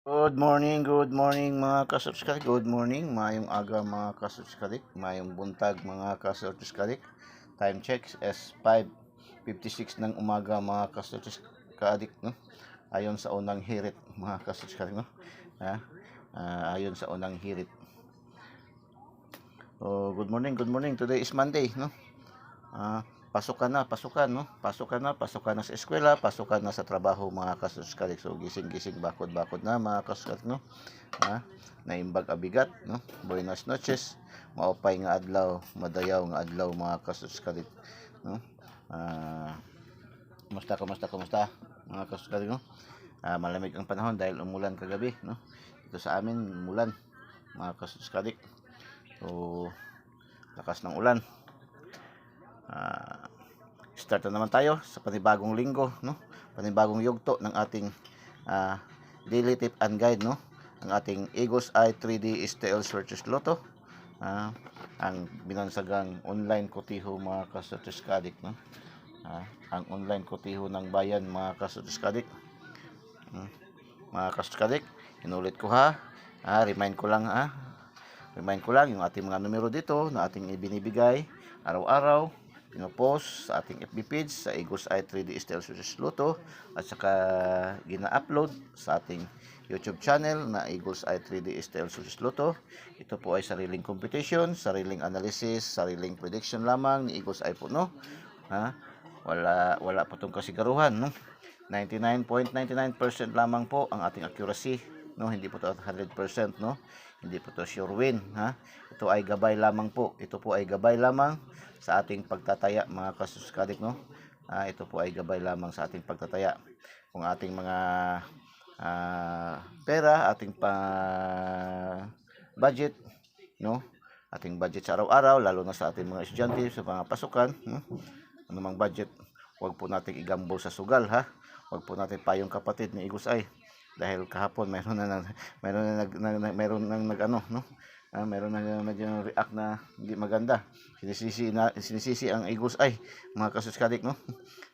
Good morning mga kasubskarik. Good morning, mayong aga mga kasubskarik, mayong buntag mga kasubskarik. Time check is 5:56 ng umaga mga kasubskarik, no? Ayon sa unang hirit mga kasubskarik, no? Ha? Ayon sa unang hirit. Good morning, good morning. Today is Monday, no? Pasok na, no? Pasok ka na sa eskwela, pasok ka na sa trabaho mga kasuskarik. So gising-gising, bakod-bakod na mga kasuskarik, no? Naimbag abigat, no? Buenas noches. Maupay nga adlaw, madayaw nga adlaw mga kasuskarik, no? Ah, kumusta mga kasuskarik, no? Malamig ang panahon dahil umulan kagabi, no? Ito sa amin, umulan mga kasuskarik. So lakas ng ulan. Start na naman tayo sa panibagong linggo, no? Panibagong yugto ng ating daily tip and guide, no? Ang ating Eagles Eye 3D STL Searches Lotto. Ang binansagang online kotiho mga kasutuskadik, no? Ang online kotiho ng bayan mga kasutuskadik. Mga kasutuskadik, inulit ko ha. Remind ko lang yung ating mga numero dito na ating ibinibigay araw-araw, pinopost sa ating FB page sa Eagles Eye 3D STL Searches Lotto at saka gina-upload sa ating YouTube channel na Eagles Eye 3D STL Searches Lotto. Ito po ay sariling competition, sariling analysis, sariling prediction lamang ni Eagles Eye po, no? Wala po itong kasigaruhan, no? 99.99% lamang po ang ating accuracy, no? Hindi po ito 100%, no? Hindi po ito sure win, Ito ay gabay lamang po. Ito po ay gabay lamang sa ating pagtataya mga kasuskadik, no? Ito po ay gabay lamang sa ating pagtataya. Kung ating mga pera, ating budget, no? Ating budget sa araw-araw, lalo na sa ating mga estudyante sa mga pasukan, no? Anumang budget, huwag po nating igambol sa sugal, Huwag po natin payong kapatid ni Eagles Eye. Dahil kahapon meron nang nag-ano, no? Meron nang nag-react na hindi maganda. Sinisisi ang Eagles Eye, mga kasuskadik, no?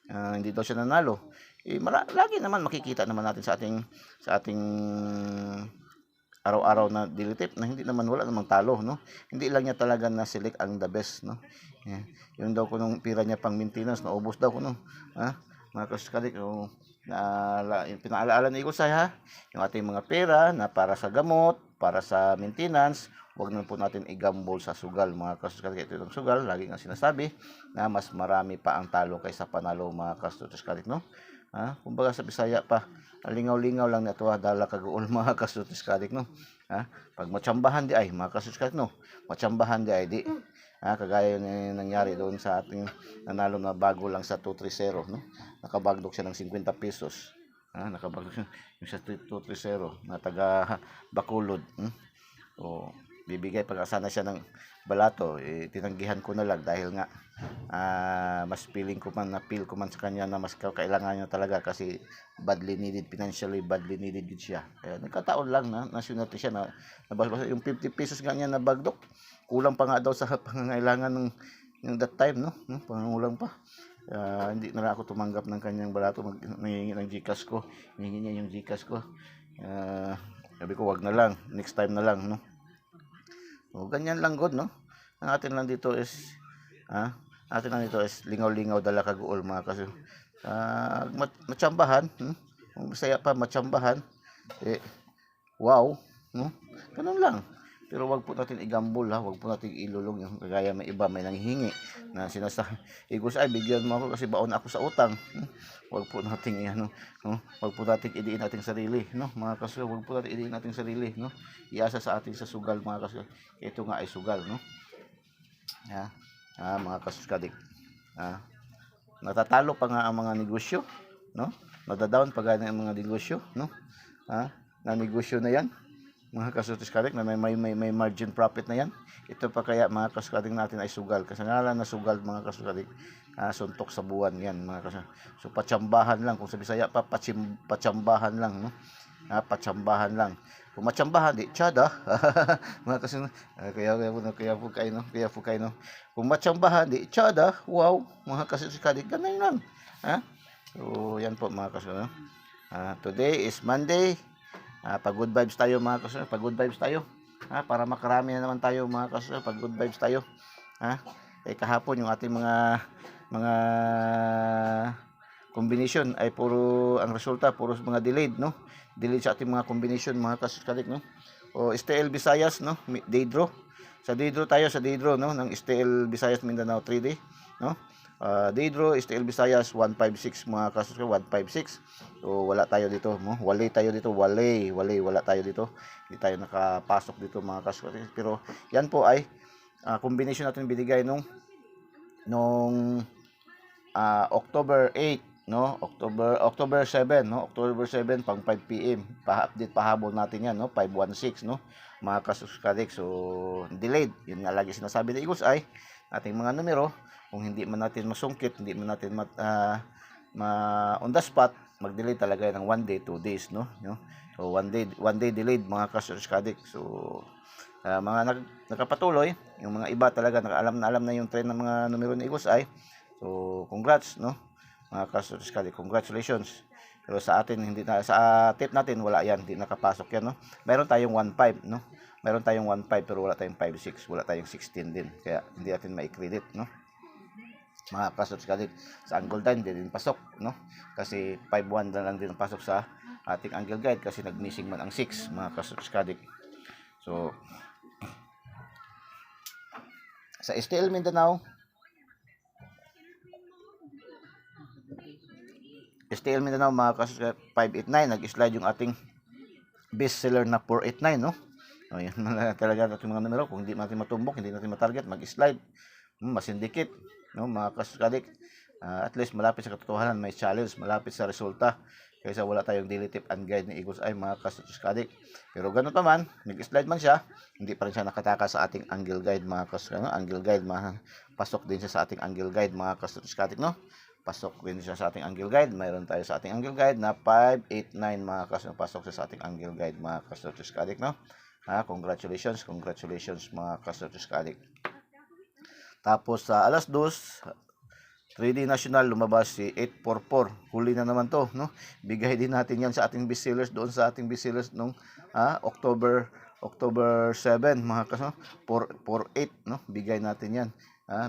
Hindi daw siya nanalo. Lagi naman makikita naman natin sa ating araw-araw na daily tip na hindi naman, wala namang talo, no? Hindi lang niya talaga na select ang the best, no? Yung daw ko nung pira niya pang maintenance, naubos daw ko, no? Mga kasuskadik, pinaalaala ni Eagles Eye, yung ating mga pera na para sa gamot, para sa maintenance, huwag na po natin igambol sa sugal mga kasuskadik. Ito yung sugal, lagi nga sinasabi na mas marami pa ang talo kaysa panalo mga kasuskadik, no? Kumbaga sa Bisaya pa, lingaw-lingaw lang na ito, dala kaguol mga kasuskadik, no? Pag matsambahan di ay mga kasuskadik, no? Matsambahan di ay di. Kagaya yung nangyari doon sa ating nanalo na bago lang sa 230, no? Nakabagdok siya ng 50 pesos. Nakabagdok siya yung sa 230 na taga Bacolod. O bibigay pag-asana siya ng balato, tinanggihan ko na lang dahil nga mas feeling ko man, na-feel ko man sa kanya na mas kailangan niya talaga kasi financially badly needed din siya. Kaya nagkataon lang na nasunati siya na yung 50 pesos nga niya na bagdok. Kulang pa nga daw sa pangangailangan ng that time, no? Pangulang pa. Hindi na ako tumanggap ng kanyang balato, nangingi ng GCash ko. Hingi niya yung GCash ko. Sabi ko, wag na lang, next time na lang, no? Ganyan lang god, no? Ang atin lang dito is lingaw-lingaw dala kaguol mga kasi matsambahan, kung masaya pa matsambahan, wow, no? Ganun lang. Pero wag po natin igambol, wag po natin ilulong yung kagaya may iba may nanghihingi na sinasabi, Eagles Eye, bigyan mo ako kasi baon ako sa utang. Wag po nating wag po nating idiin ating sarili, no? Mga kaso, wag po nating idiin ating sarili, no? Iasa sa atin sa sugal mga kaso. Ito nga ay sugal, no? Mga kasuskadik. Natatalo pa nga ang mga negosyo, no? Nadadown pa nga ang mga negosyo, no? Na negosyo na yan, mga kasuskadik, na may margin profit na yan. Ito pa kaya mga kasuskadik natin ay sugal. Kasi ngalan na sugal mga kasuskadik, suntok sa buwan yan mga kasuskadik. So patsambahan lang, kung sa Bisaya pa, patsambahan lang, no? Patsambahan lang. Kung matsambahan di tiyada, mga kasuskadik, kaya po kayo, no? Kung matsambahan di tiyada, wow, mga kasuskadik, ganun lang. So yan po mga kasuskadik, no? Today is Monday, Pag good vibes tayo mga kasusunod, pag good vibes tayo. Para makarami na naman tayo mga kasusunod, pag good vibes tayo. Kahapon yung ating mga combination ay puro ang resulta puro mga delayed, no? Delayed sa ating mga combination mga kasusunod, no? O STL Visayas, no? Day draw. Sa day draw tayo sa day draw, no, ng STL Visayas Mindanao 3D, no? Day draw STL Visayas 156 mga kasusunod, 156. So wala tayo dito, no? Wala tayo dito, wala tayo dito. Hindi tayo nakapasok dito mga kasusunod. Pero yan po ay combination natin binigay nung October 8, no? October 7, no? October 7 pang 5 PM. Pa-update pahabol natin 'yan, no? 516, no? Mga kasuskadik. So, delayed. Yun nga lagi sinasabi ng Eagles ay ating mga numero, kung hindi man natin masungkit, hindi man natin on the spot, mag-delay talaga ng 1 day, 2 days, no? So, one day delayed mga kasuskadik. So, mga nakapatuloy, yung mga iba talaga alam na yung trend ng mga numero ng Eagles ay. So, congrats, no? Mga kasuskali, congratulations. Pero sa atin, hindi na, sa tip natin, wala yan, hindi nakapasok yan, no? Meron tayong 1.5, no? Meron tayong 1.5 pero wala tayong 5.6, wala tayong 16 din. Kaya hindi natin mai-credit, no? Mga kasuskali, sa angle time, hindi din pasok, no? Kasi 5.1 na lang din pasok sa ating angle guide kasi nag-missing man ang 6, mga kasuskali. So, sa STL Mindanao, mga kasuskali, 589, nag-slide yung ating best seller na 489, no? Yan na talaga natin mga numero. Kung hindi natin matumbok, hindi natin matarget, mag-slide, masindikit, no? Mga kasuskali, at least malapit sa katotohanan, may challenge, malapit sa resulta, kaysa wala tayong daily tip and guide ni Eagles ay mga kasuskali. Pero ganun pa man, nag-slide man siya, hindi pa rin siya nakataka sa ating angle guide mga kasuskali, no? Angle guide, pasok din siya sa ating angle guide mga kasuskali, no? Pasok din siya sa ating angle guide. Mayroon tayo sa ating angle guide na 589 mga kasuskali. Pasok siya sa ating angle guide mga kasuskali, no? Congratulations mga kasuskali. Tapos sa alas 2, 3D National lumabas si 844. Huli na naman to, no? Bigay din natin yan sa ating best sellers doon sa ating best sellers nung October 7 mga kasuskali. 448, no? Bigay natin yan.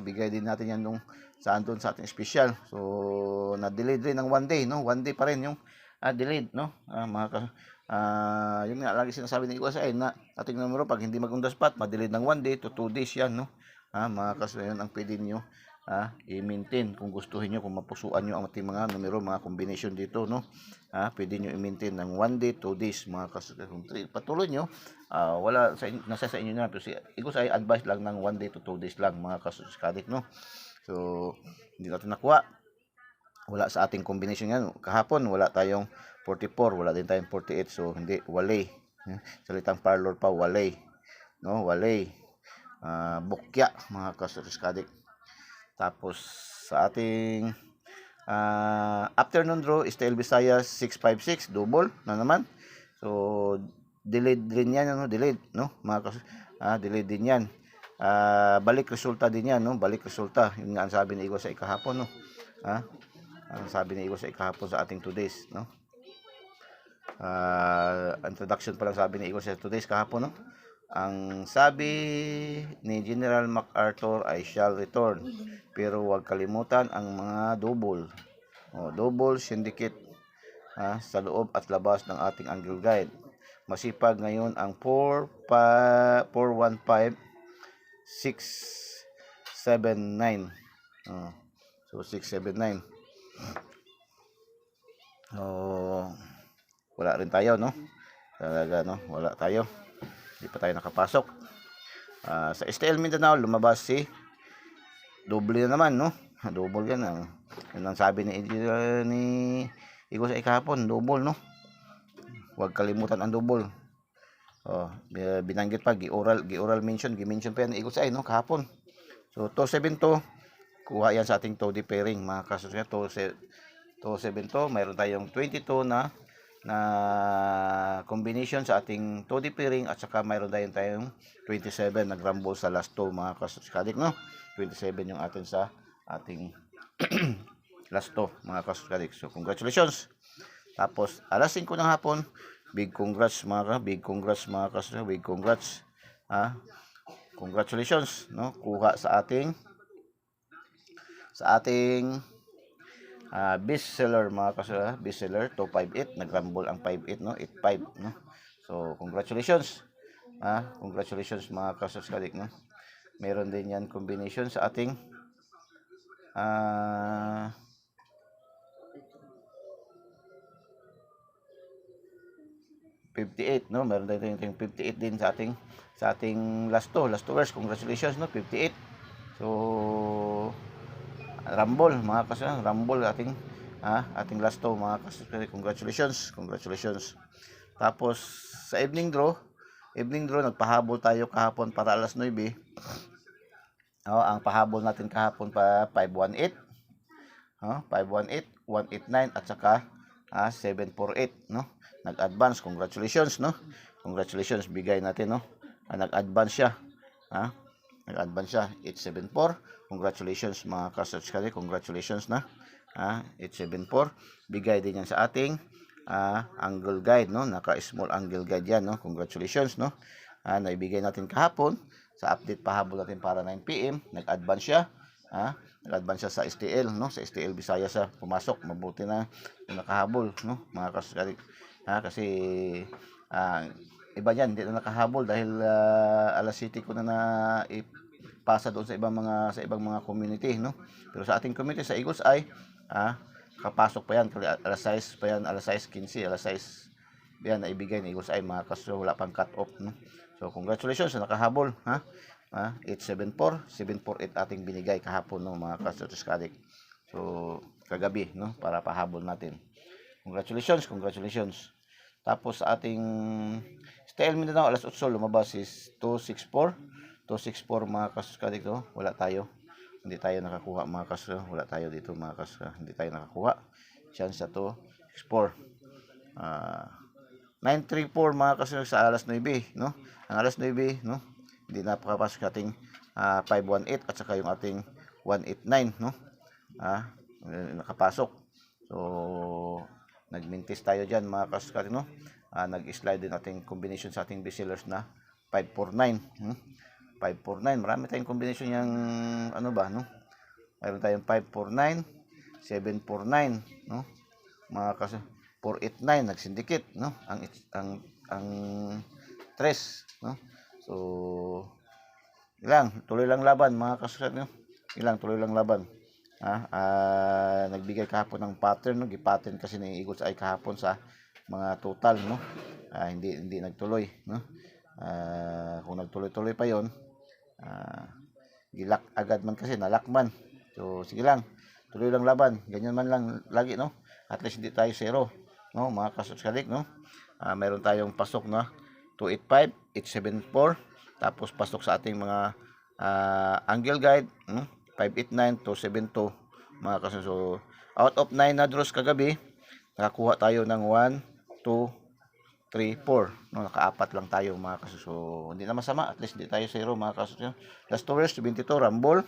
Bigay din natin yan nung saan doon sa ating special. So, na-delayed rin ng 1 day, no? 1 day pa rin yung delayed, no? Yun nga, lagi sinasabi ng USA na ating numero, pag hindi mag-on the spot, ma-delayed ng 1 day to 2 days yan, no? Mga kasusunod, yun ang pwede nyo i-maintain kung gustuhin nyo, kung mapusuan nyo ang ating mga numero, mga combination dito, no? Pwede nyo i-maintain ng 1 day, 2 days, mga kasusunod. Kung patuloy nyo, nasa sa inyo na, pero si Eagles ay advice lang ng 1 day to 2 days lang, mga kasusunod, no? So, hindi natin nakuha. Wala sa ating combination yan. Kahapon, wala tayong 44. Wala din tayong 48. So, hindi. Walay. Salitang parlor pa. Walay. No? Walay. Bukya. Mga kasuskadik. Tapos, sa ating afternoon draw, STL Visayas 656. Double na naman. So, delayed din yan. No? Delayed. No? Mga delayed din yan. Balik resulta din yan, no? Balik resulta. Yun nga ang sabi ni Eagles sa ikahapon, no? Ang sabi ni Eagles sa ikahapon sa ating 2 days, no? Introduction pa lang sabi ni Eagles sa 2 days kahapon, no? Ang sabi ni General MacArthur ay shall return. Pero huwag kalimutan ang mga double. Double syndicate sa loob at labas ng ating angle guide. Masipag ngayon ang 415 679. So 679. Wala rin tayo, no? Talaga, no? Wala tayo. Hindi pa tayo nakapasok. Sa STL Mindanao lumabas si double na naman, no? Double yan. Yun ang sabi ni Eagles ay kahapon, double, no? Huwag kalimutan ang double. Binanggit pa, gi-oral mention pa yan ni Eagles ay, no? Kahapon. So 272, kuha yan sa ating Tody pairing, mga kasusunod. 272, mayroon tayong 22 na combination sa ating Tody pairing, at saka mayroon tayong 27 nag-rumble sa last 2, mga kasuskadik, no? 27 yung atin sa ating last 2, mga kasuskadik. So congratulations. Tapos alas 5 ng hapon, big congrats big congrats mga kaso, big congrats. Congratulations, no? Kuha sa ating bestseller mga kaso, bestseller 258, nagrumble ang 58, no? 85, no? So congratulations. Congratulations mga kasuskadik, no? Meron din yan combination sa ating 58, no? Meron din yung 58 din sa ating last two verse. Congratulations, no? 58. So rumble mga kasuskadik, rumble ating last two mga kasuskadik. Congratulations. Tapos sa evening draw, nagpahabol tayo kahapon para alas 9. Ang pahabol natin kahapon pa 518. 518, 189 at saka 748, no? Nag-advance. Congratulations, no? Congratulations, bigay natin, no? Nag-advance siya. Nag-advance siya 874. Congratulations mga ka-subscriber. Congratulations na. 874. Bigay din yan sa ating angle guide, no? Naka-small angle guide yan, no? Congratulations, no? Naibigay natin kahapon sa update pahabol natin para 9 PM. Nag-advance siya. Nag-advance siya sa STL, no? Sa STL Visayas siya pumasok. Mabuti na yung nakahabol, no? Mga kasuskadik. Kasi iba yan, hindi na nakahabol dahil alas city ko na ipasa doon sa ibang mga community, no? Pero sa ating community sa Eagles Eye, kapasok pa yan, alas 6 pa yan, alas 6:15, alas 6 yan naibigay ni Eagles Eye mga kasuskadik, wala pang cut off, no? So congratulations sa nakahabol, 874, 748 ating binigay kahapon, no, mga kasuskadik. So kagabi, no, para pahabol natin. Congratulations. Tapos sa ating STL Mindanao alas 8 lumabas is 264 mga kasuskadik, to. Wala tayo. Hindi tayo nakakuha mga kasuskadik. Wala tayo dito mga kasuskadik. Hindi tayo nakakuha. Chance sa 264. 934 mga kasuskadik sa alas 9, no? Ang alas 9, no? Hindi napakapasok ating 518 at saka yung ating 189, no? Nakapasok. So nagmintis tayo diyan mga kasuskadik, no? Nag-slide din ating combination sa ating bestsellers na 549, 549. Marami tayong combination yang ano ba, no? Mayroon tayong 549, 749, no? Mga kasuskadik, 489 nag-syndicate, no? Ang 3, no? So tuloy lang laban mga kasuskadik, no? Tuloy lang laban. Nagbigay kahapon ng pattern, no? Gi-pattern kasi ni Eagles ay kahapon sa mga total, no? Hindi nagtuloy, no? Kung nagtuloy pa yon, gilak agad man kasi nalakman. So sige lang, tuloy lang laban, ganyan man lang lagi, no? At least hindi tayo zero, no, mga kasuskadik, no? Meron tayong pasok na 285, 874, tapos pasok sa ating mga angle guide, 589 to 72 mga kasuskadik. So out of 9 na draws kagabi, nakakuha tayo ng 1, 2, 3, 4, no? Naka-4 lang tayo mga kasuskadik. So hindi na masama, at least hindi tayo zero mga kasuskadik. Last 2 years 22 rumble,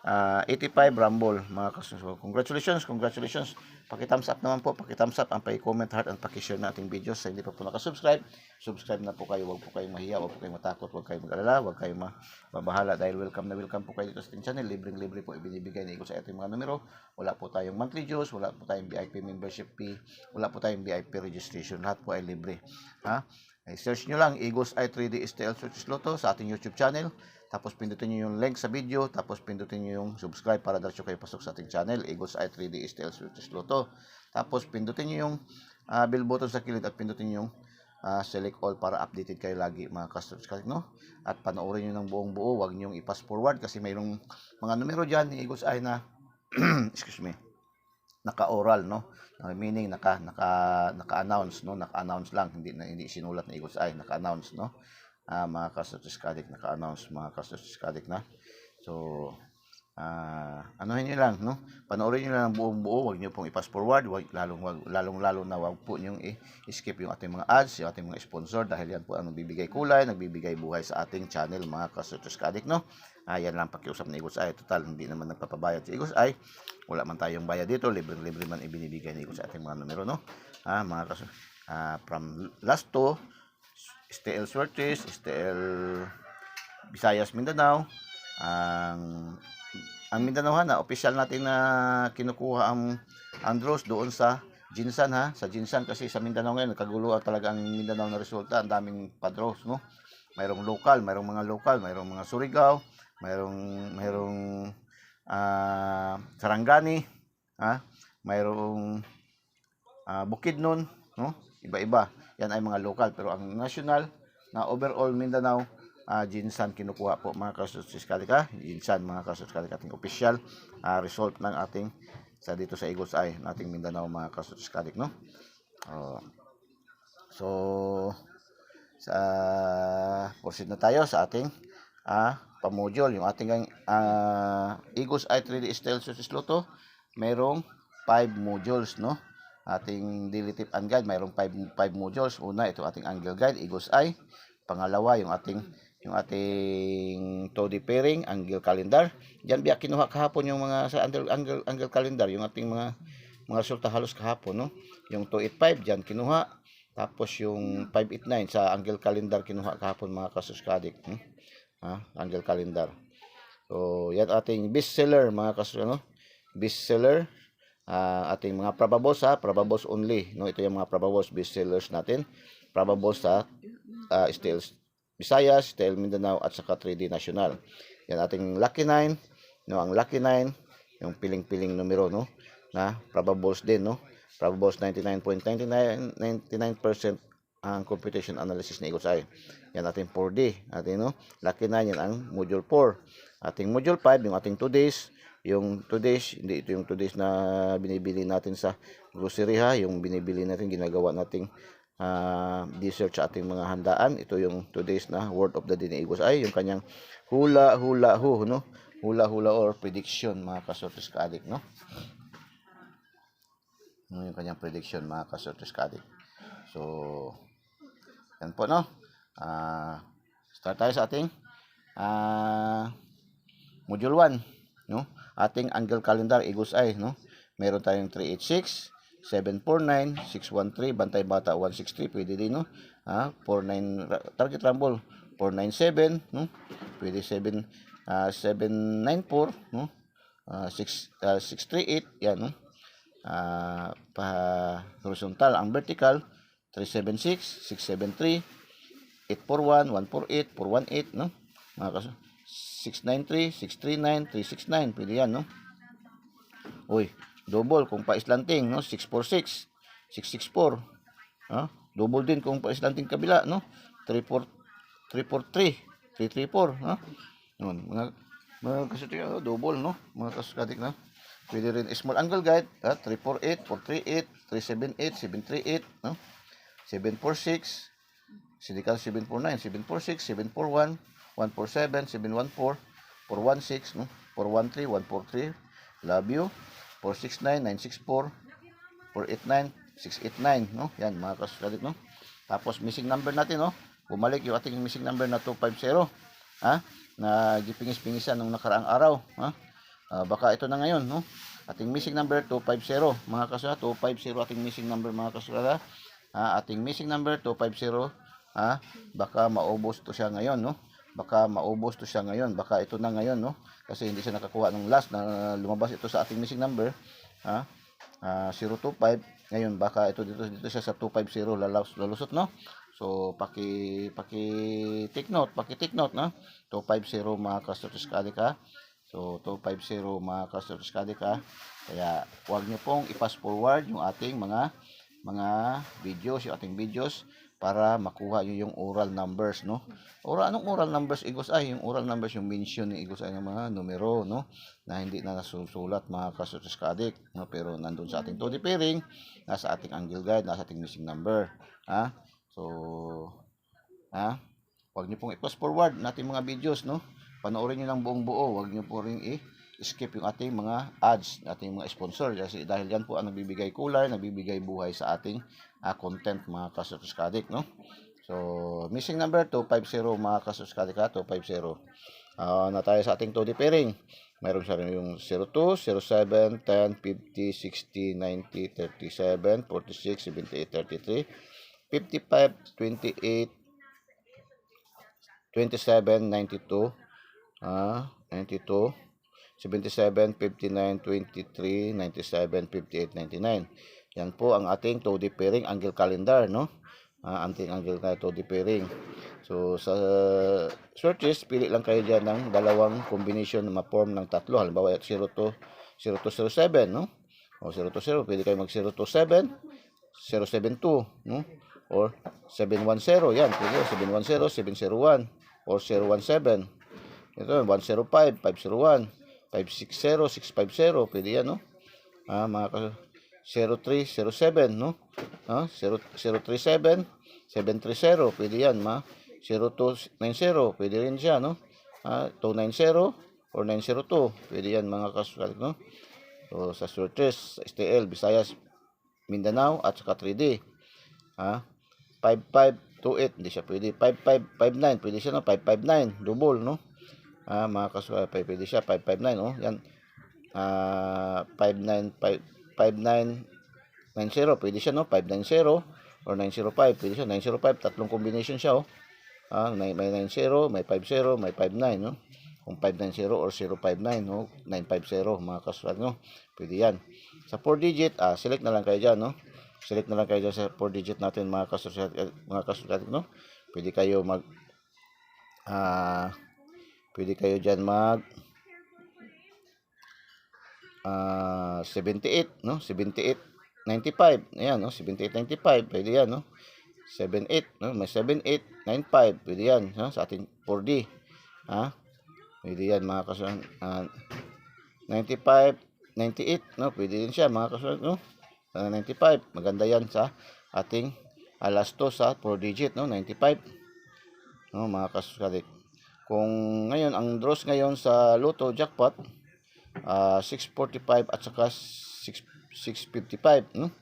85 rumble mga kasuskadik. So congratulations. Paki-thumbs up naman po, paki-thumbs up, ang paki-comment, heart, and paki-share na ating videos. Sa hindi pa po nakasubscribe, subscribe na po kayo. Huwag po kayong mahiya, huwag po kayong matakot, huwag kayong mag-alala, huwag kayong mabahala dahil welcome po kayo dito sa ating channel. Libre po ibinibigay na Eagles sa ating mga numero. Wala po tayong monthly dues, wala po tayong VIP membership fee, wala po tayong VIP registration. Lahat po ay libre. Search nyo lang Eagles Eye 3D STL Switches Lotto sa ating YouTube channel. Tapos pindutin nyo yung link sa video, tapos pindutin nyo yung subscribe para diretso kayo pasok sa ating channel, Eagles Eye 3D STL Switches Lotto. Tapos pindutin nyo yung bell button sa kilid at pindutin yung select all para updated kayo lagi mga kasuskadik, no? At panoorin nyo ng buong buo, wag nyo i-pass forward kasi mayroong mga numero dyan ni Eagles Eye na excuse me, naka-oral, no? Meaning naka-announce, no? Naka-announce lang, hindi sinulat ni Eagles Eye, naka-announce, no? Mga kasuskadik, naka-announce mga kasuskadik na. So anuhin nyo lang, no? Panoorin nyo lang ang buong buo, wag nyo pong i-pass forward, lalong na wag po nyo i-skip yung ating mga ads, yung ating mga sponsor, dahil yan po ang nagbibigay kulay, nagbibigay buhay sa ating channel mga kasuskadik, no? Yan lang pakiusap ni Eagles Eye. Total, hindi naman nagpapabayad si Eagles Eye, wala man tayong bayad dito, libre man ibinibigay ni Eagles sa ating mga numero, no? Mga from last two, STL Suertes, STL Visayas, Mindanao. Ang Mindanao na official natin na kinukuha ang draws doon sa Jinsan ha. Sa Jinsan kasi sa Mindanao ngayon nagkagulo talaga ang Mindanao na resulta. Ang daming pa-draws, no? Mayroong local, mayroong mga Surigao, mayroong Sarangani, ha? Mayroong Bukidnon, no? Iba-iba. Yan ay mga local, pero ang national na overall Mindanao, Jinsan kinukuha po mga kasutsiskalika. Jinsan mga kasutskalika, ating official result ng ating sa dito sa Eagles Eye nating Mindanao mga kasutsiskalik, no? So sa proceed na tayo sa ating pamodule, yung ating Eagles Eye 3D Style Success Lotto, mayroong 5 modules, no? Ating daily tip and guide, mayroong 5 modules. Una, ito ating angle guide, Eagles Eye. Pangalawa, yung ating 2D pairing, angle calendar. Diyan biya kinuha kahapon yung mga sa angle calendar, yung ating mga resulta halos kahapon, no? Yung 285 diyan kinuha. Tapos yung 589 sa angle calendar kinuha kahapon mga kasuskadik, angle calendar. So, yan ating best seller mga best seller. Ating mga probables probables only, no? Ito yung mga probables best sellers natin. Probables sa STL Visayas, STL Mindanao at saka 3D National. Yan ating Lucky 9, no? Ang Lucky 9, yung piling-piling numero, no? Na probables din, no? Probables 99.99% ang computation analysis ni Eagles Eye. Yan ating 4D, ating, no? Lucky 9, yan ang module 4. Ating module 5, yung ating 2 days. Yung 2 days, hindi ito yung 2 days na binibili natin sa grocery ha, yung binibili natin, ginagawa nating dessert sa ating mga handaan. Ito yung 2 days na word of the day ni Eagles Eye, yung kanyang hula hu, no? Hula or prediction mga kasortes ka-addict, no? Yung kanyang prediction mga kasortes ka-addict. So, yan po, no? Start tayo sa ating module 1, no? Ating angle calendar Eagles Eye, no? Meron tayong 386, 749, 613, bantay bata 163, pwede din, no? 49 target rumble 497, no? Pwede 794, no? 638, yan, no? Pa horizontal ang vertical 376, 673, 841, 148, 418, no? Mga kaso 693, 639, 369, pwede yan, no? Uy, double kung paislanting, no? 646, 664, double din kung paislanting kabila, no? 343, 334, Yun, mga kasutik, double, no? Mga kasutik, no? Pwede rin small angle guide, 348, 438, 378, 738, no? 746, Sindical 749, 746, 741, 147, 714, 416, no? 413, 143, love you, 469, 964, 489, 689, no? Yan, mga kasulit, no? Tapos, missing number natin, no? Bumalik yung ating missing number na 250, na gipingis-pingisan nung nakaraang araw, baka ito na ngayon, no? Ating missing number 250, mga kasulit, 250 ating missing number, mga kasulit, ating missing number 250, baka maubos to siya ngayon, no? Baka ito na ngayon, no? Kasi hindi siya nakakuha ng last na lumabas ito sa ating missing number, 025. Ngayon baka ito dito siya sa 250 lalusot, no? So take note, no? 250 mga kasuliskadika. So 250 mga kasuliskadika. Kaya huwag niyo pong i-fast forward yung ating mga videos, yung ating videos, para makuha nyo yung oral numbers, no? Anong oral numbers, Eagles Eye? Yung oral numbers, yung mention ni Eagles Eye ng mga numero, no? Na hindi na nasusulat, mga kasutis ka-addict, no? Pero nandun sa ating 2D pairing, nasa ating angle guide, nasa ating missing number, So, huwag nyo pong i-fast forward natin mga videos, no? Panoorin nyo lang buong buo, huwag nyo po rin skip yung ating mga ads, ating mga sponsor, kasi dahil yan po ang nagbibigay kulay, nagbibigay buhay sa ating content, mga kasuskadik, no? So, missing number 250 mga kasuskadik, 250. Na tayo sa ating 2D pairing. Mayroon siya rin yung 02, 07, 10, 50, 60, 90, 37, 46, 78, 33, 55, 28, 27, 92, 92, 77, 59, 23, 97, 58, 99. Yan po ang ating 2D pairing angle calendar, no? Anting angle na 2D pairing. So, sa searches, pili lang kayo dyan ng dalawang combination na ma-form ng tatlo. Halimbawa, 0 to 07, no? O 0 to 0, pwede kayo mag 0 to 7, 072, no? Or 710, yan. Pwede 710, 701, or 017. Ito, 105, 501, 560, 650, pwede yan, no? Mga 03, 07, no? 037, 730, pwede yan, 0290, pwede rin siya, no? 290 or 902, pwede yan, mga kasulat, no? So, sa searches, STL, Visayas, Mindanao, at saka 3D. 5528, hindi siya pwede. 5559, pwede siya, no? 559, double, no? Mga kasulat, pwede siya, 559, no? Yan. 5990, pwede siya, no? 590 or 905, pwede siya. 905, tatlong combination siya, oh. May 90, may 50, may 59, no? Kung 590 or 059, no? 950, mga kasulat, no? Pwede yan. Sa 4 digit, select na lang kayo dyan, no? Select na lang kayo dyan sa 4 digit natin, mga kasulat, no? Pwede kayo pwede kayo dyan 78, no? 78, 95. Ayan, no? 78, 95. Pwede yan, no? 78, no? May 78, 95. Pwede yan, no? Sa ating 4D. Pwede yan, mga kasulat. 95, 98, no? Pwede din siya, mga kasulat, no? 95. Maganda yan sa ating last 2 sa 4 digit, no? 95. No, mga kasulat. Kung ngayon, ang draws ngayon sa Lotto Jackpot, 645 at saka 655, no?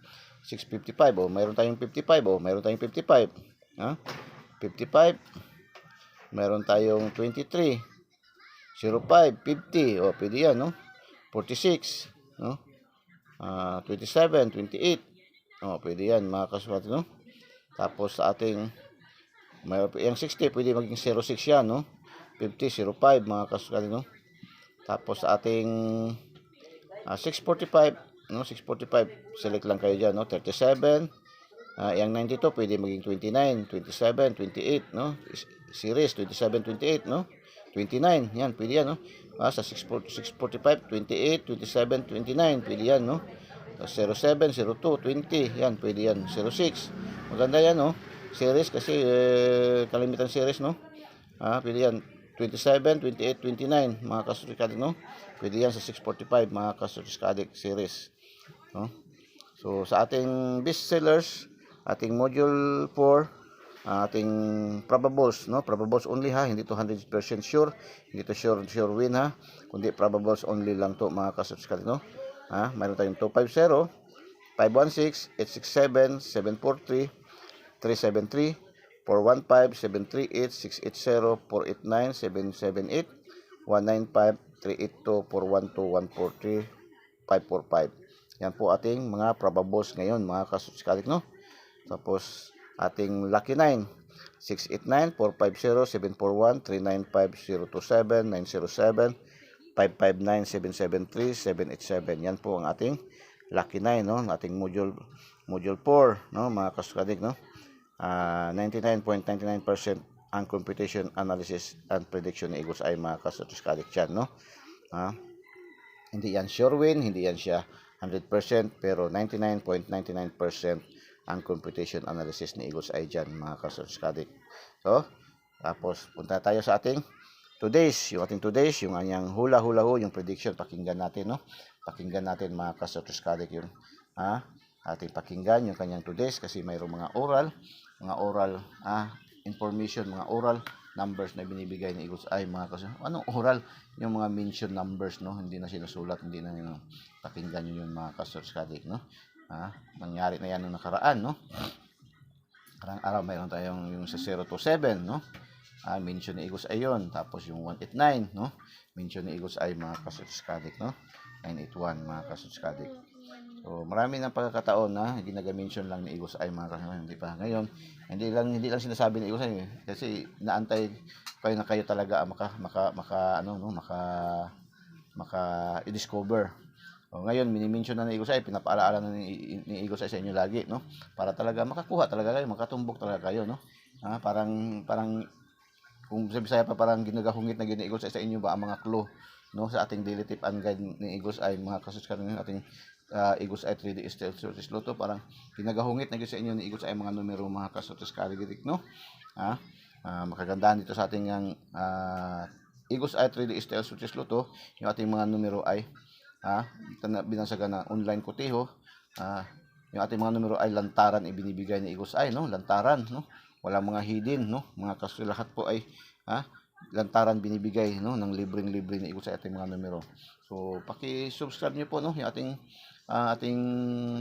655, mayroon tayong 55, mayroon tayong 55, 55, mayroon tayong 23, 05, 50, pwede yan, no? 46, no? 27, 28, pwede yan, mga kasulat, no? Tapos sa ating mayroon yung 60, pwede maging 06 yan, no? 50, 05, mga kasulat, no? Tapos sa ating 645, no? 645, select lang kayo dyan, no? 37, yung 92, pwede maging 29, 27, 28, no? Series, 27, 28, no? 29, yan, pwede yan, no? Sa 645, 28, 27, 29, pwede yan, no? 07, 02, 20, yan, pwede yan. 06, maganda yan, no? Series, kasi kalimitan series, no? Pwede yan. 27, 28, 29, mga kasulat, no? Pwede yan sa 645, mga kasulat series, no? So, sa ating best sellers, ating module 4, ating probables, no? Probables only, ha? Hindi to 100% sure. Hindi to sure win, ha? Kundi probables only lang to, mga kasulat, no? Mayroon tayong 250, 516, 867, 743, 373, 415, 738, 680, 489, 778, 195, 382, 412, 143, 545. Yan po ating mga probables ngayon, mga kasuskalik, no? Tapos ating lucky 9, 689, 450, 741, 395, 027, 907, 559, 773, 787. Yan po ang ating lucky 9, no? Ating module 4, no, mga kasuskalik, no? 99.99% ang computation, analysis, and prediction ni Eagles ay mga kasuskalik yan, no? Hindi yan sure win, hindi yan siya 100%, pero 99.99% ang computation analysis ni Eagles ay dyan, mga kasuskalik. So, tapos punta tayo sa ating yung ating today's, yung anyang hula yung prediction, pakinggan natin, no? Pakinggan natin, mga kasuskalik, yun. Ating pakinggan yung kanyang today's kasi mayroong mga oral information, mga oral numbers na binibigay ni Eagles ay, mga kasuskalik. Anong oral? Yung mga mention numbers, no? Hindi na sinusulat, hindi na yun. Pakinggan nyo yun, mga kasuskalik, no? Nangyari na yan nung nakaraan, no? Karang araw mayroon tayong yung sa 0 to 7, no? Mention ni Eagles ay yun. Tapos yung 189, no? Mention ni Eagles ay, mga kasuskalik, no? 981, mga kasuskalik. So, marami ng pagkakataon na ginaga-mention lang ni Igos ay mga kasama, di ba? Ngayon, hindi lang sinasabi ni Igos ay kasi naantay kayo na kayo talaga ang maka-i-discover. O, ngayon, mini-mention na ni Igos ay pinapaalaala na ni Igos ay sa inyo lagi, no? Para talaga makakuha talaga kayo, makatumbok talaga kayo, no? Parang kung sa Bisaya pa parang ginagahungit na gini Igos ay sa inyo ba ang mga clue, no, sa ating daily tip and guide ni Igos ay mga kasuskan ng ating Igos ay 3D Stealth Sorties Lotto, parang ginagahungit na sa inyo ni Igos ay mga numero mga kasutis kaligitik, no? Makagandahan dito sa ating Igos ay 3D Stealth Sorties Lotto, yung ating mga numero ay binansagan na online koteho. Yung ating mga numero ay lantaran ibinibigay ni Igos ay, no? Lantaran, no? Wala mga hidden, no? Mga kaso lahat po ay lantaran binibigay, no, ng libreng-libre ni Igos ay ating mga numero. So, paki-subscribe niyo po, no, yung ating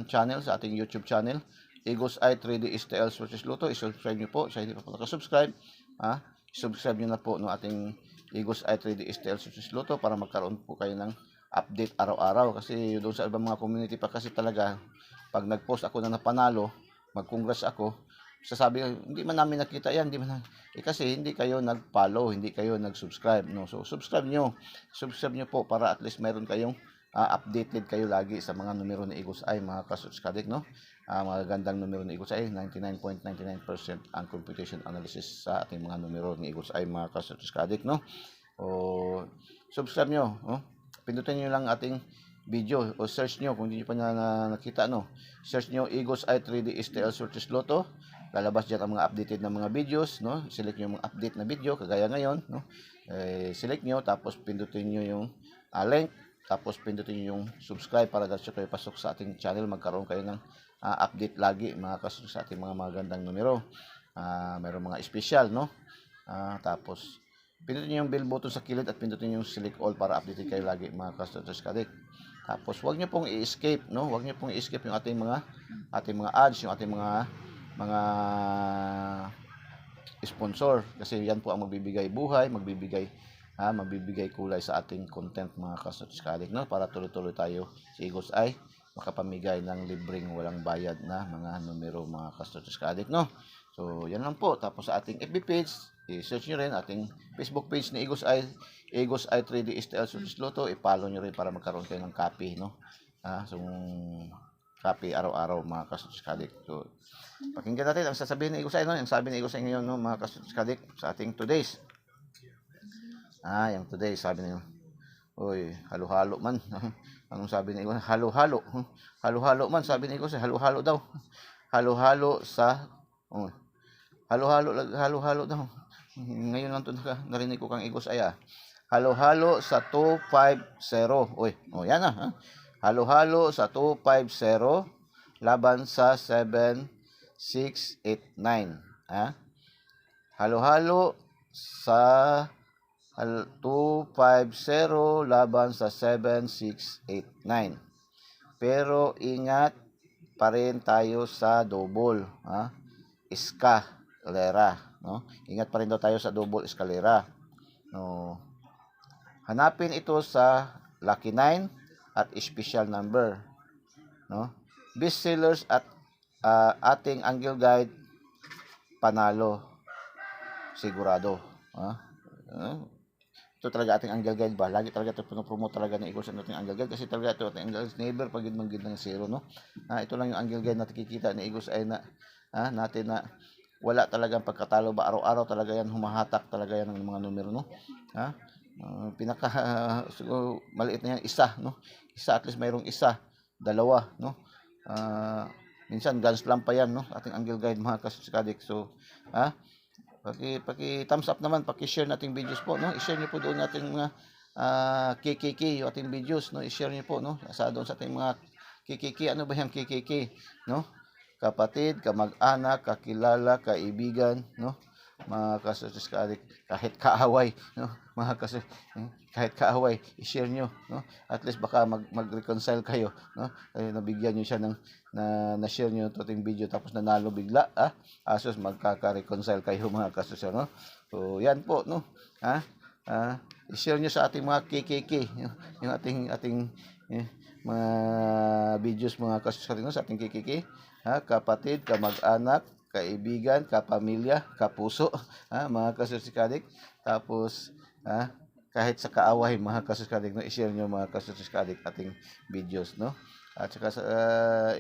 channel sa ating YouTube channel, Igos ay 3D STL Sorties Lotto. I-subscribe niyo po sa hindi pa po naka-subscribe. Subscribe niyo na po no ating Igos ay 3D STL Sorties Lotto para magkaroon po kayo ng update araw-araw, kasi doon sa ibang mga community pa kasi talaga pag nag-post ako na napanalo, mag-congrats ako, sasabi hindi man namin nakita yan, hindi man kasi hindi kayo nag-follow, hindi kayo nag-subscribe, no? So subscribe nyo po para at least meron kayong updated kayo lagi sa mga numero ni Igos ay mga kasuskadik, no? Mga gandang numero ni Igos ay 99.99% ang computation analysis sa ating mga numero ni Igos ay mga kasuskadik, no? O subscribe nyo, no? Pindutin nyo lang ating video o search nyo kung hindi nyo pa nakita, no? Search nyo Igos ay 3D STL Sorties Lotto. Lalabas dyan ang mga updated na mga videos, no? Select nyo yung mga update na video kagaya ngayon, no? Select nyo tapos pindutin nyo yung link, tapos pindutin nyo yung subscribe para diretso kayo pasok sa ating channel, magkaroon kayo ng update lagi mga kasunod sa ating mga magandang numero. Mayroong mga special, no? Tapos pindutin nyo yung bell button sa kilid at pindutin nyo yung select all para updated kayo lagi mga kasunod sa ating. Tapos huwag nyo pong i-escape, no? Huwag nyo pong i-escape yung ating mga ads, yung ating mga sponsor, kasi yan po ang magbibigay buhay, magbibigay kulay sa ating content mga kasuskalik, no? Para tuloy-tuloy tayo si Igos ay makapamigay ng libreng walang bayad na mga numero mga kasuskalik, no? So yan lang po. Tapos sa ating FB page, i-search nyo rin ating Facebook page ni Igos ay 3D STL Sorties Lotto, i-follow nyo rin para magkaroon kayo ng copy, no? So copy araw-araw mga kasuskalik. So pakinggan natin ang sasabihin ni Igos ay, no? Yung sabi ni Igos ay ngayon, no, mga kasuskalik, sa ating today's. Yung today, sabi niyo, uy, halo-halo man. Anong sabi ni Igos? Halo-halo. Halo-halo man, sabi ni Igos, halo-halo daw. Halo-halo sa, halo-halo daw. Ngayon lang ito narinig ko kang Igos ay, halo-halo sa 250. Uy, yan na, halo-halo sa 250 laban sa 7689. Halo-halo sa 250 laban sa 7689. Pero ingat pa rin tayo sa double, eskalera, no? Ingat pa rin daw tayo sa double eskalera. No. Hanapin ito sa Lucky 9 at special number, no? Best sellers at ating angle guide, panalo sigurado. Ito talaga ating angle guide ba? Lagi talaga ito pinopromote talaga ng Igos ang ating angle guide, kasi talaga ito ating angle guide never pagid manggid ng zero, no? Ito lang yung angle guide na nakikita ni Igos ay natin na wala talagang pagkatalo ba, araw-araw talaga yan, humahatak talaga yan ng mga numero, no? Pinaka siguro maliit na yan, isa, no? Isa, at least mayroong isa, dalawa, no? Minsan guns lang pa yan, no? Ating angle guide mga kasuskadik. So paki thumbs up naman, paki-share nating videos po, no? I-share niyo po doon nating mga KKK, yung ating videos, no? I-share niyo po, no? Doon sa ating mga KKK, ano ba yung KKK, no? Kapatid, kamag-anak, kakilala, kaibigan, no? Mga kasuskadik, kahit kaaway, no? Kahit kaaway, i-share nyo, no? At least baka mag-reconcile kayo, no? Nabigyan nyo siya ng na-share nyo ito ating video tapos nanalo bigla, asos magkaka-reconcile kayo mga kasusyo, no? So yan po, no? I-share nyo sa ating mga KKK, yung ating mga videos mga kasuskadik no, sa ating kikiki, kapatid, kamag-anak, kaibigan, kapamilya, kapuso, mga kasuskadik. Tapos kahit sa kaaway mga kasuskadik no, i-share nyo mga kasuskadik ating videos no. At saka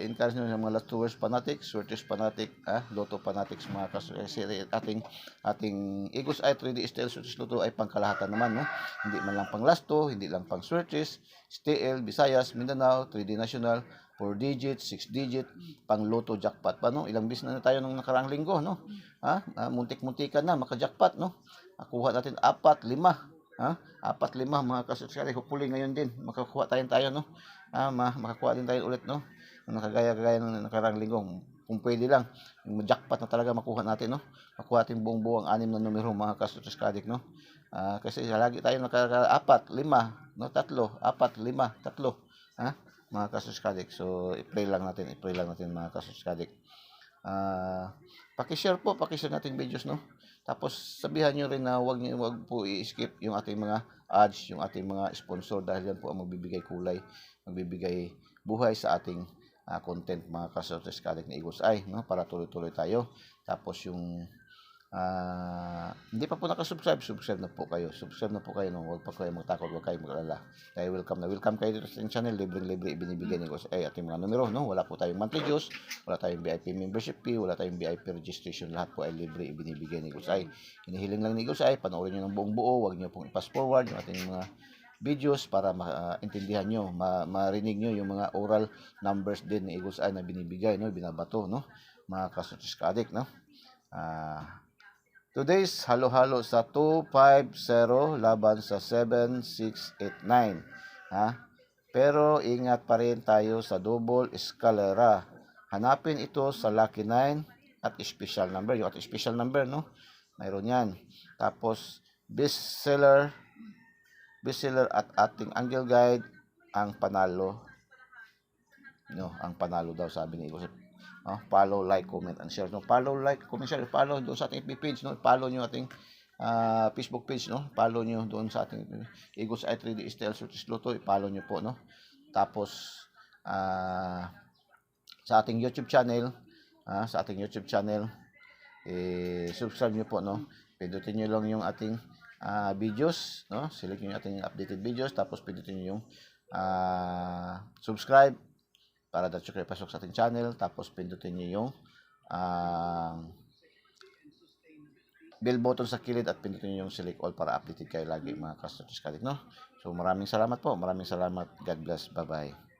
encourage nyo ng mga last tours fanatics, sorties fanatic, Lotto fanatics mga kasuskadik. Ating Eagles Eye 3D Style Sorties Lotto ay pangkalahatan naman no. Hindi man lang pang lasto, hindi lang pang sorties, STL, Visayas, Mindanao, 3D National, 4 digit, 6 digit, pang Lotto jackpot pa no. Ilang bis na tayo nung nakaraang linggo no. Muntik-muntikan na maka-jackpot no. Nakuha natin 4, 5, 4, 5 mga kasuskadik. Hopefully ngayon din makakuha tayo no. Makakuha din tayo ulit no. Nakagaya ng nakaraang linggo. Kung pwede lang, yung jackpot na talaga makuha natin no. Makuha natin buong-buo ang 6 na numero mga kasuskadik no. Kasi lagi tayo naka-4, 5, no, 3, 4, 5, 3, mga kasuskadik. So i-pray lang natin mga kasuskadik. Paki-share natin videos no. Tapos sabihan nyo rin na wag po i-skip yung ating mga ads, yung ating mga sponsor dahil yan po ang magbibigay kulay, magbibigay buhay sa ating content mga kasuskadik na Eagles Eye no, para tuloy-tuloy tayo. Tapos yung hindi pa po nakasubscribe, subscribe na po kayo no, huwag pa kayo magtakot, huwag kayo mag-alala dahil welcome kayo dito sa ating channel. Libre ibinibigay ni Eagles Eye ating mga numero no. Wala po tayong monthly dues, wala tayong VIP membership fee, wala tayong VIP registration, lahat po ay libre ibinibigay ni Eagles Eye. Hinihiling lang ni Eagles Eye, panoorin nyo ng buong buo, huwag nyo pong i-fast forward yung ating mga videos para maintindihan nyo, marinig nyo yung mga oral numbers din ni Eagles Eye na binibigay no, binabato no, mga kasuskadik no. Today's halo-halo sa 250 laban sa 7689. Pero ingat pa rin tayo sa double escalera. Hanapin ito sa lucky 9 at special number. Yung at special number no, mayroon yan. Tapos bestseller at ating angle guide ang panalo no, ang panalo daw sabi ni Eagles. Follow, like, comment, and share. No? Follow, like, comment, share. Follow doon sa ating FB page. No? Follow nyo ating Facebook page. No? Follow nyo doon sa ating Eagles Eye 3D Style Sorties Lotto. Follow nyo po. No? Tapos, sa ating YouTube channel, subscribe nyo po. No? Pindutin nyo lang yung ating videos. No? Select nyo yung ating updated videos. Tapos, pindutin nyo yung subscribe para diretso kayo pasok sa ating channel. Tapos pindutin nyo yung bell button sa kilid at pindutin nyo yung select all para updated kayo lagi mga kasuskadik no. So maraming salamat po. God bless. Bye bye.